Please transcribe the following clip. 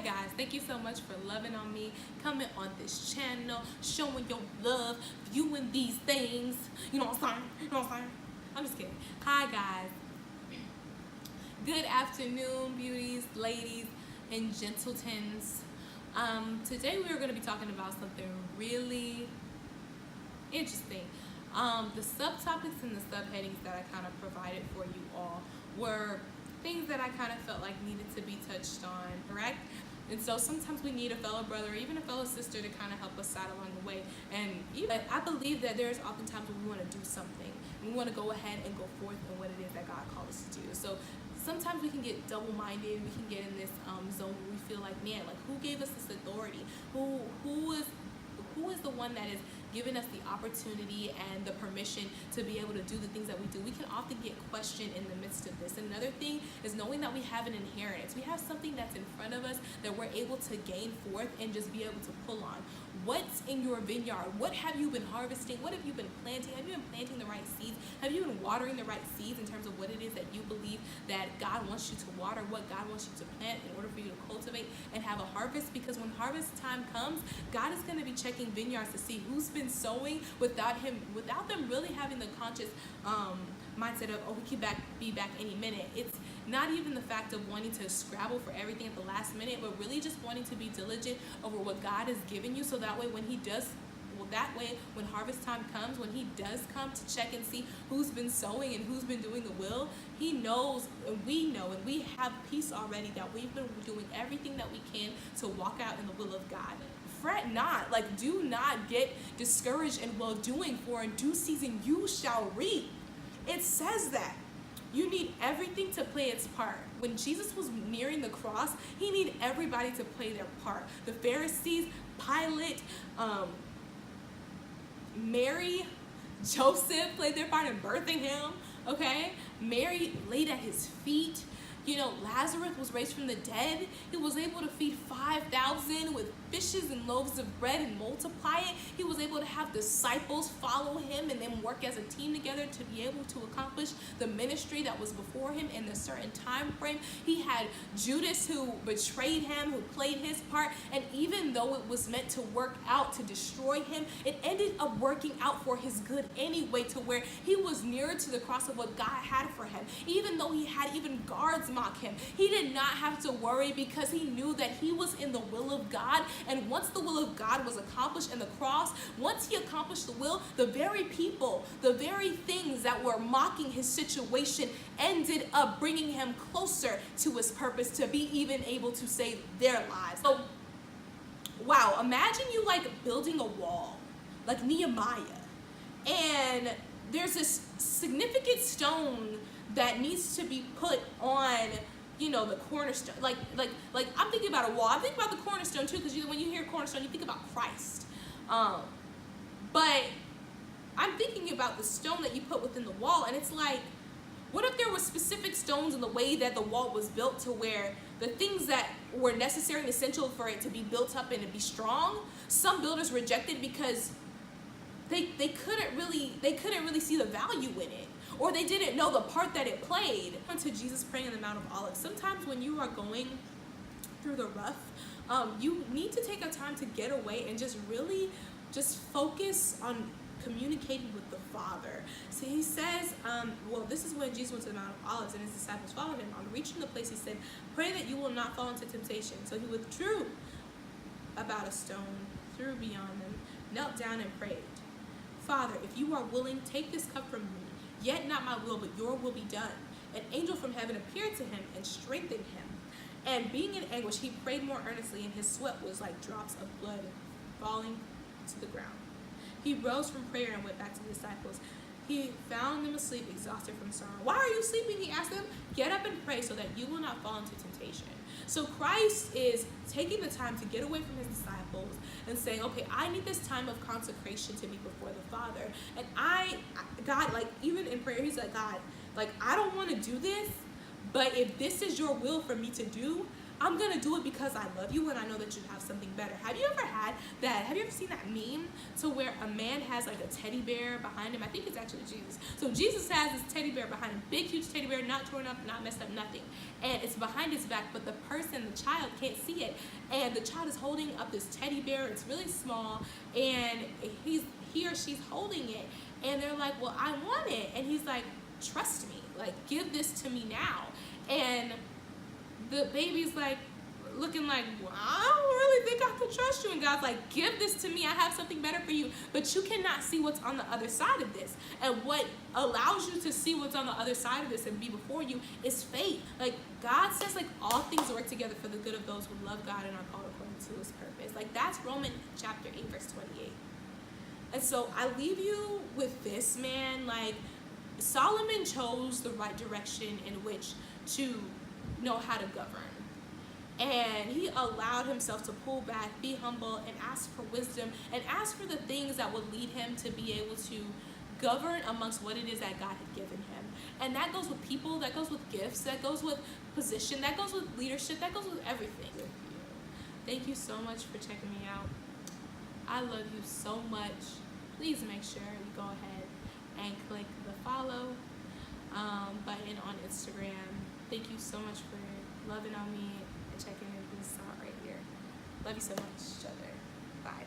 guys, thank you so much for loving on me, coming on this channel, showing your love, viewing these things. You know what I'm saying? You know what I'm saying? I'm just kidding. Hi guys. Good afternoon, beauties, ladies, and gentletons. Today we are going to be talking about something really interesting. The subtopics and the subheadings that I kind of provided for you all were things that I kind of felt like needed to be touched on, correct? And so sometimes we need a fellow brother or even a fellow sister to kind of help us out along the way. And even I believe that there's oftentimes when we want to do something, and we want to go ahead and go forth in what it is that God called us to do. So sometimes we can get double-minded. We can get in this zone where we feel like, man, like who gave us this authority? Who is the one that is giving us the opportunity and the permission to be able to do the things that we do? We can often get questioned in the midst of this. And another thing is knowing that we have an inheritance. We have something that's in front of us that we're able to gain forth and just be able to pull on. What's in your vineyard? What have you been harvesting? What have you been planting? Have you been planting the right seeds? Have you been watering the right seeds in terms of what it is that you believe that God wants you to water, what God wants you to plant in order for you to cultivate and have a harvest? Because when harvest time comes, God is going to be checking vineyards to see who's been sowing without them really having the conscious mindset of, oh, we can be back any minute. It's not even the fact of wanting to scrabble for everything at the last minute, but really just wanting to be diligent over what God has given you, so that way when when harvest time comes, when he does come to check and see who's been sowing and who's been doing the will, he knows, and we know, and we have peace already that we've been doing everything that we can to walk out in the will of God. Fret not, like do not get discouraged in well doing, for in due season you shall reap. It says that. You need everything to play its part. When Jesus was nearing the cross, he needed everybody to play their part. The Pharisees, Pilate, Mary, Joseph played their part in birthing him, okay? Mary laid at his feet. You know, Lazarus was raised from the dead. He was able to feed 5,000 with fishes and loaves of bread and multiply it. He was able to have disciples follow him and then work as a team together to be able to accomplish the ministry that was before him in a certain time frame. He had Judas who betrayed him, who played his part, and even though it was meant to work out to destroy him, it ended up working out for his good anyway, to where he was nearer to the cross of what God had for him. Even though he had even guards mock him, he did not have to worry, because he knew that he was in the will of God. And once the will of God was accomplished in the cross, once he accomplished the will, the very people, the very things that were mocking his situation ended up bringing him closer to his purpose, to be even able to save their lives. So wow, imagine you like building a wall like Nehemiah, and there's this significant stone that needs to be put on, you know, the cornerstone. Like I'm thinking about a wall. I'm thinking about the cornerstone too, because when you hear cornerstone, you think about Christ. But I'm thinking about the stone that you put within the wall, and it's like, what if there were specific stones in the way that the wall was built, to where the things that were necessary and essential for it to be built up and to be strong, some builders rejected because they couldn't really see the value in it, or they didn't know the part that it played. To Jesus praying on the Mount of Olives. Sometimes when you are going through the rough, you need to take a time to get away and just really just focus on communicating with the Father. So he says, well, this is when Jesus went to the Mount of Olives and his disciples followed him. On reaching the place, he said, pray that you will not fall into temptation. So he withdrew about a stone, threw beyond them, knelt down and prayed, Father, if you are willing, take this cup from me. Yet not my will, but your will be done. An angel from heaven appeared to him and strengthened him. And being in anguish, he prayed more earnestly, and his sweat was like drops of blood falling to the ground. He rose from prayer and went back to the disciples. He found them asleep, exhausted from sorrow. Why are you sleeping? He asked them. Get up and pray so that you will not fall into temptation. So Christ is taking the time to get away from his disciples and saying, okay, I need this time of consecration to be before the Father. And God, like even in prayer, he's like, God, like I don't want to do this, but if this is your will for me to do, I'm gonna do it because I love you and I know that you have something better. Have you ever had that? Have you ever seen that meme to where a man has like a teddy bear behind him? I think it's actually Jesus. So Jesus has this teddy bear behind him, big huge teddy bear, not torn up, not messed up, nothing. And it's behind his back, but the child can't see it. And the child is holding up this teddy bear. It's really small, and he or she's holding it, and they're like, well, I want it. And he's like, trust me, like, give this to me now. And the baby's like looking like, well, I don't really think I can trust you. And God's like, give this to me. I have something better for you. But you cannot see what's on the other side of this. And what allows you to see what's on the other side of this and be before you is faith. Like, God says, like, all things work together for the good of those who love God and are called according to his purpose. Like, that's Romans chapter 8, verse 28. And so I leave you with this, man. Like, Solomon chose the right direction in which to know how to govern. And he allowed himself to pull back, be humble, and ask for wisdom, and ask for the things that would lead him to be able to govern amongst what it is that God had given him. And that goes with people, that goes with gifts, that goes with position, that goes with leadership, that goes with everything. Thank you so much for checking me out. I love you so much. Please make sure you go ahead and click the follow button on Instagram. Thank you so much for loving on me and checking in this out right here. Love you so much, each other. Bye.